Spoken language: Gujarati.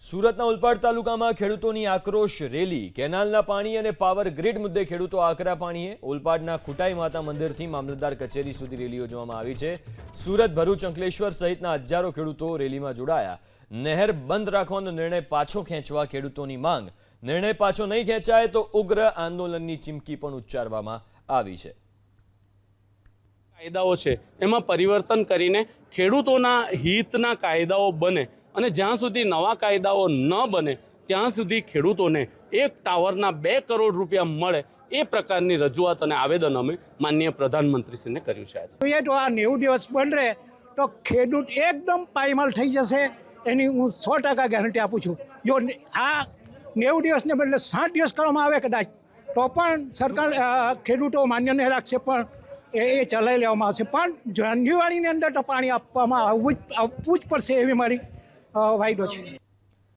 સુરતના ઉલપાડ તાલુકામાં ખેડૂતોની આક્રોશ રેલી। કેનાલના પાણી અને પાવર ગ્રીડ મુદ્દે ખેડૂતો આકરા પાણીએ। ઉલપાડના ખુટાઈ માતા મંદિરથી મામલતદાર કચેરી સુધી રેલી યોજવામાં આવી છે। સુરત, ભરૂચ, અંકલેશ્વર સહિતના હજારો ખેડૂતો રેલીમાં જોડાયા। નહેર બંધ રાખવાનો નિર્ણય પાછો ખેંચવા ખેડૂતોની માંગ। નિર્ણય પાછો નહીં ખેંચાય તો ઉગ્ર આંદોલનની ચીમકી પણ ઉચ્ચારવામાં આવી છે। કાયદાઓ છે એમાં પરિવર્તન કરીને ખેડૂતોના હિતના કાયદાઓ બને અને જ્યાં સુધી નવા કાયદાઓ ન બને ત્યાં સુધી ખેડૂતોને એક ટાવરના 2 કરોડ રૂપિયા મળે એ પ્રકારની રજૂઆત અને આવેદન અમે માનનીય પ્રધાનમંત્રીશ્રીને કર્યું છે। આજે તો આ 90 દિવસ બંધ રહે તો ખેડૂત એકદમ પાયમાલ થઈ જશે, એની હું 100% ગેરંટી આપું છું। જો આ 90 દિવસને બદલે 60 દિવસ કરવામાં આવે કદાચ તો પણ સરકાર ખેડૂતો માન્ય નહીં રાખશે, પણ એ ચલાવી લેવામાં આવશે। પણ જાન્યુઆરીની અંદર તો પાણી આપવામાં આવવું જ પડશે એવી મારી વાયદો છે।